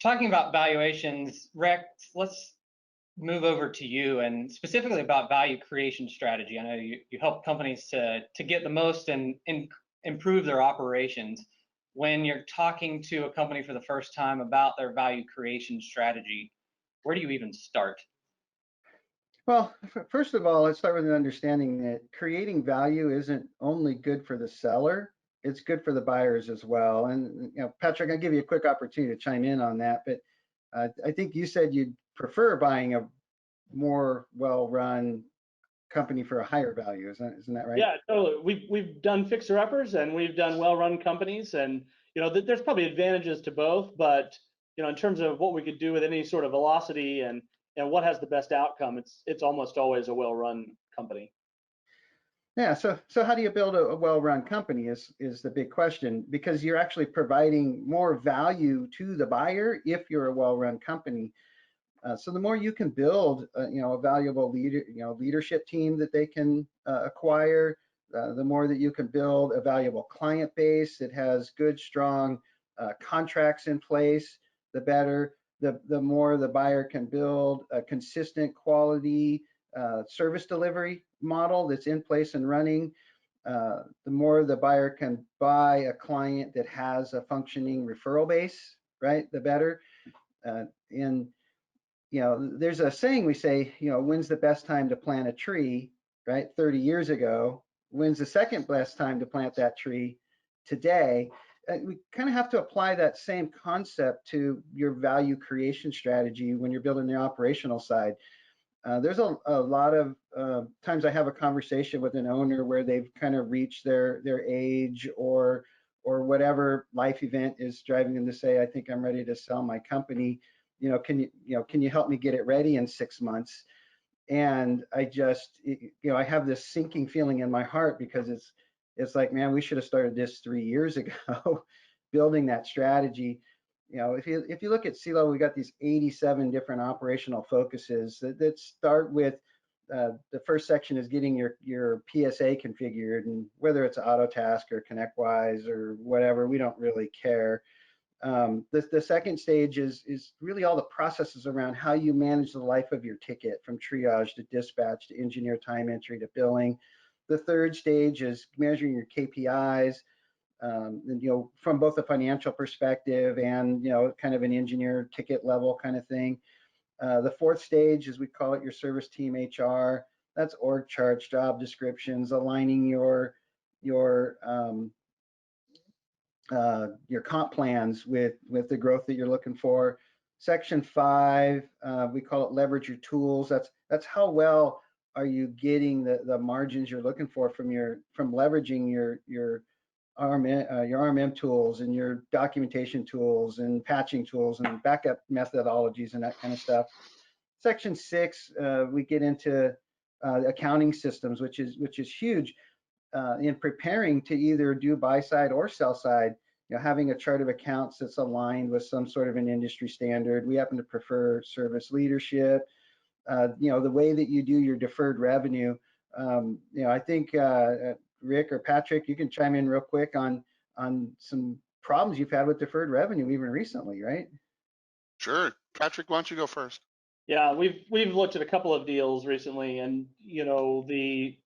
talking about valuations, Rex, let's move over to you and specifically about value creation strategy. I know you help companies to get the most and improve their operations. When you're talking to a company for the first time about their value creation strategy, where do you even start? Well, first of all, let's start with an understanding that creating value isn't only good for the seller, it's good for the buyers as well. And Patrick, I'll give you a quick opportunity to chime in on that, but I think you said you'd prefer buying a more well-run company for a higher value. Isn't that right? Yeah, totally. We've done fixer-uppers and we've done well-run companies, and there's probably advantages to both, but in terms of what we could do with any sort of velocity and what has the best outcome, it's almost always a well-run company. Yeah, so how do you build a well-run company is the big question, because you're actually providing more value to the buyer if you're a well-run company. So the more you can build, a valuable leadership team that they can acquire, the more that you can build a valuable client base that has good, strong contracts in place, the better. The more the buyer can build a consistent quality service delivery model that's in place and running, the more the buyer can buy a client that has a functioning referral base, right? The better. And there's a saying we say, when's the best time to plant a tree, right? 30 years ago. When's the second best time to plant that tree? Today. We kind of have to apply that same concept to your value creation strategy when you're building the operational side. There's a lot of times I have a conversation with an owner where they've kind of reached their age or whatever life event is driving them to say, I think I'm ready to sell my company. Can you help me get it ready in 6 months? And I just, I have this sinking feeling in my heart, because it's like, man, we should have started this 3 years ago, building that strategy. If you look at CeeLo, we got these 87 different operational focuses that start with the first section is getting your PSA configured, and whether it's Autotask or ConnectWise or whatever, we don't really care. The second stage is really all the processes around how you manage the life of your ticket, from triage to dispatch to engineer time entry to billing. The third stage is measuring your KPIs, and, from both a financial perspective and, kind of an engineer ticket level kind of thing. The fourth stage is, we call it your service team HR. That's org charts, job descriptions, aligning your comp plans with the growth that you're looking for. Section 5, we call it leverage your tools. That's how well are you getting the margins you're looking for from leveraging your RMM tools and your documentation tools and patching tools and backup methodologies and that kind of stuff. Section 6, we get into accounting systems, which is huge. In preparing to either do buy side or sell side, having a chart of accounts that's aligned with some sort of an industry standard. We happen to prefer service leadership. The way that you do your deferred revenue. I think Rick or Patrick, you can chime in real quick on some problems you've had with deferred revenue even recently, right? Sure. Patrick, why don't you go first? Yeah, we've looked at a couple of deals recently, and the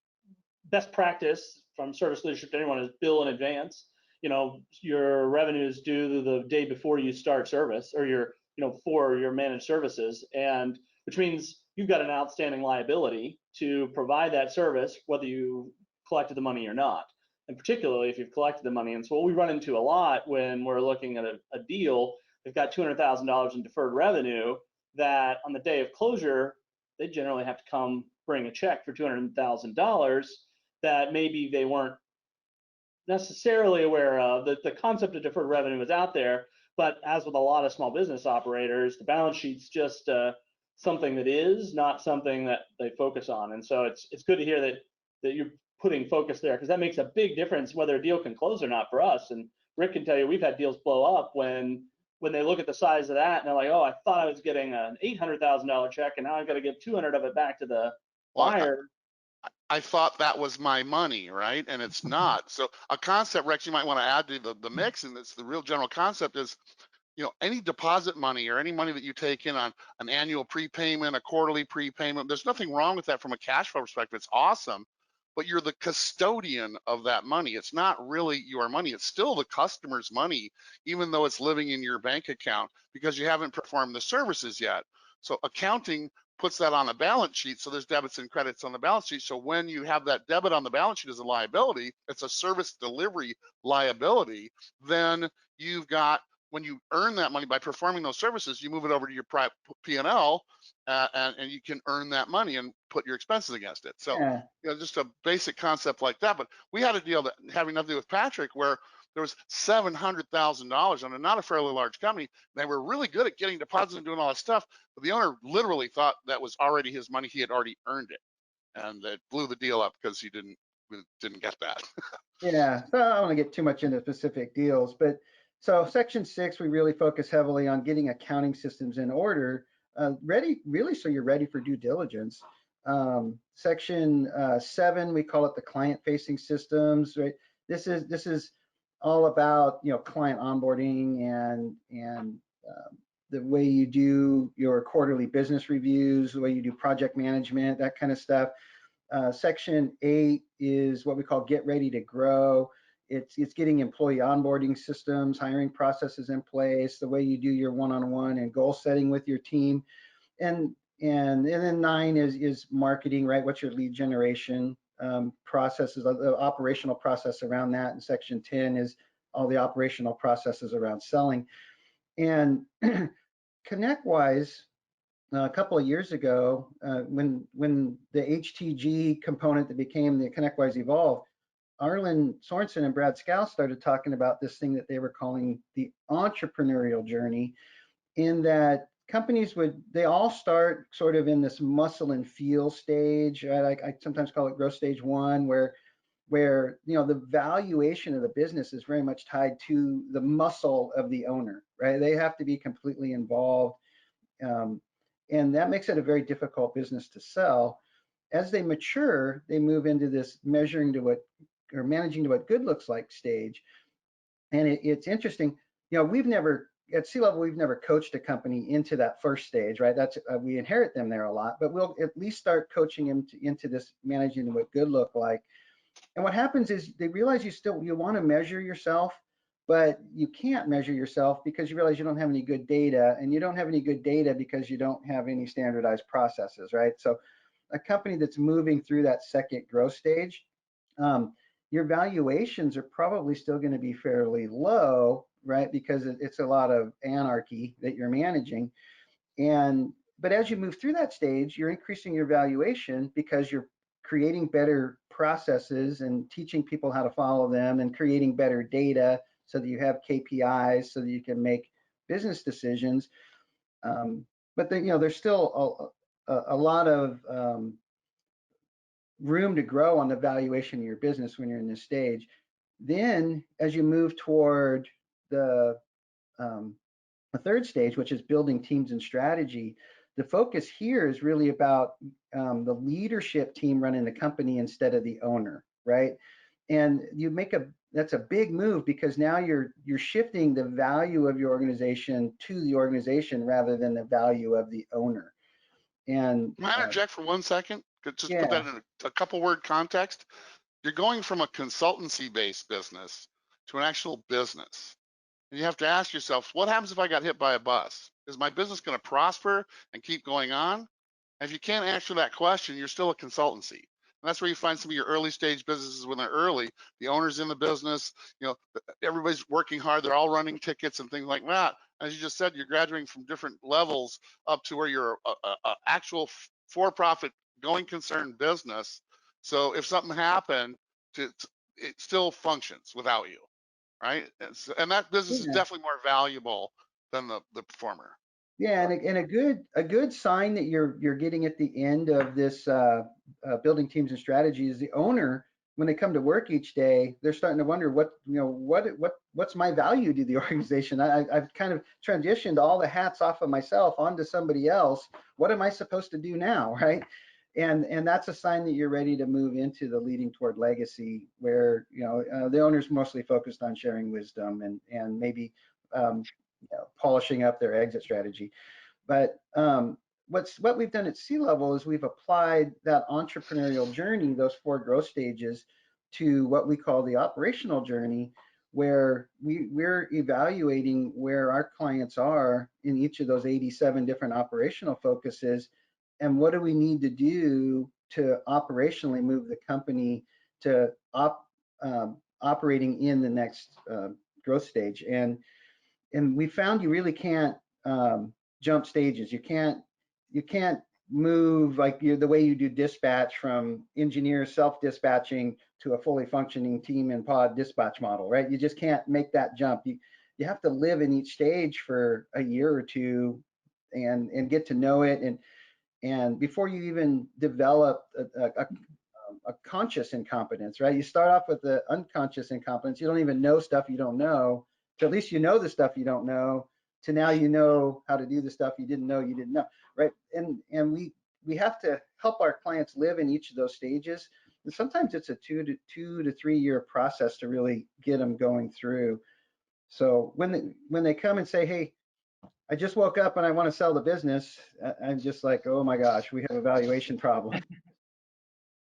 best practice from service leadership to anyone is bill in advance. Your revenue is due the day before you start service, or for your managed services, and which means you've got an outstanding liability to provide that service, whether you collected the money or not, and particularly if you've collected the money. And so what we run into a lot when we're looking at a deal, they've got $200,000 in deferred revenue that on the day of closure, they generally have to come bring a check for $200,000 that maybe they weren't necessarily aware of. The concept of deferred revenue is out there, but as with a lot of small business operators, the balance sheet's just something that is not something that they focus on. And so it's good to hear that you're putting focus there, because that makes a big difference whether a deal can close or not for us. And Rick can tell you, we've had deals blow up when they look at the size of that and they're like, oh, I thought I was getting an $800,000 check, and now I've got to give 200 of it back to the buyer. I thought that was my money, right? And it's not. So a concept, Rex, you might want to add to the mix, and it's the real general concept is any deposit money or any money that you take in on an annual prepayment, a quarterly prepayment, there's nothing wrong with that from a cash flow perspective. It's awesome, but you're the custodian of that money. It's not really your money. It's still the customer's money, even though it's living in your bank account because you haven't performed the services yet. So accounting puts that on a balance sheet. So there's debits and credits on the balance sheet. So when you have that debit on the balance sheet as a liability, it's a service delivery liability. Then you've got, when you earn that money by performing those services, you move it over to your P&L, and you can earn that money and put your expenses against it. So, Yeah. just a basic concept like that. But we had a deal that having nothing to do with Patrick where there was $700,000 on a not a fairly large company. They were really good at getting deposits and doing all that stuff, but the owner literally thought that was already his money. He had already earned it, and it blew the deal up because he didn't get that. Yeah, so I don't want to get too much into specific deals, but so section 6, we really focus heavily on getting accounting systems in order, ready, really, so you're ready for due diligence. Section 7, we call it the client-facing systems, right? This is all about client onboarding and the way you do your quarterly business reviews, the way you do project management, that kind of stuff. Section 8 is what we call get ready to grow. It's getting employee onboarding systems, hiring processes in place, the way you do your one-on-one and goal setting with your team. And then 9 is marketing, right? What's your lead generation processes, the operational process around that. And section 10 is all the operational processes around selling. And ConnectWise, a couple of years ago, when the HTG component that became the ConnectWise Evolve, Arlen Sorensen and Brad Scow started talking about this thing that they were calling the entrepreneurial journey, in that companies they all start sort of in this muscle and feel stage. Right? I sometimes call it growth stage 1, where the valuation of the business is very much tied to the muscle of the owner, right? They have to be completely involved. And that makes it a very difficult business to sell. As they mature, they move into this managing to what good looks like stage. And it's interesting, we've never, at C-level, we've never coached a company into that first stage, right? That's we inherit them there a lot, but we'll at least start coaching them into this managing to what good look like. And what happens is they realize you want to measure yourself, but you can't measure yourself because you realize you don't have any good data, and you don't have any good data because you don't have any standardized processes, right? So a company that's moving through that second growth stage, your valuations are probably still going to be fairly low, right? Because it's a lot of anarchy that you're managing. But as you move through that stage, you're increasing your valuation because you're creating better processes and teaching people how to follow them and creating better data so that you have KPIs so that you can make business decisions. But there's still a lot of room to grow on the valuation of your business when you're in this stage. Then as you move toward the third stage, which is building teams and strategy, the focus here is really about the leadership team running the company instead of the owner, right? And that's a big move, because now you're shifting the value of your organization to the organization rather than the value of the owner. And Can I interject for 1 second? Just put that yeah, in a couple word context. You're going from a consultancy based business to an actual business. And you have to ask yourself, what happens if I got hit by a bus? Is my business going to prosper and keep going on? And if you can't answer that question, you're still a consultancy. And that's where you find some of your early stage businesses when they're early. The owner's in the business, everybody's working hard. They're all running tickets and things like that. As you just said, you're graduating from different levels up to where you're a actual for-profit going concern business. So if something happened, it still functions without you, right? And that business is yeah. definitely more valuable than the performer. Yeah, and a good sign that you're getting at the end of this building teams and strategy is the owner, when they come to work each day, they're starting to wonder what's my value to the organization. I've kind of transitioned all the hats off of myself onto somebody else. What am I supposed to do now, right? And that's a sign that you're ready to move into the leading toward legacy, where the owner's mostly focused on sharing wisdom and maybe polishing up their exit strategy. But what we've done at C-level is we've applied that entrepreneurial journey, those 4 growth stages, to what we call the operational journey, where we're evaluating where our clients are in each of those 87 different operational focuses, and what do we need to do to operationally move the company to operating in the next growth stage. And we found you really can't jump stages. You can't move like the way you do dispatch from engineers self-dispatching to a fully functioning team and pod dispatch model, right? You just can't make that jump. You have to live in each stage for a year or two and get to know it, and before you even develop a conscious incompetence, right? You start off with the unconscious incompetence. You don't even know stuff you don't know. So at least you know the stuff you don't know, to now you know how to do the stuff you didn't know, right? And we have to help our clients live in each of those stages. And sometimes it's a 2 to 3 year process to really get them going through. So when they come and say, hey, I just woke up and I want to sell the business, I'm just like, oh my gosh, we have a valuation problem.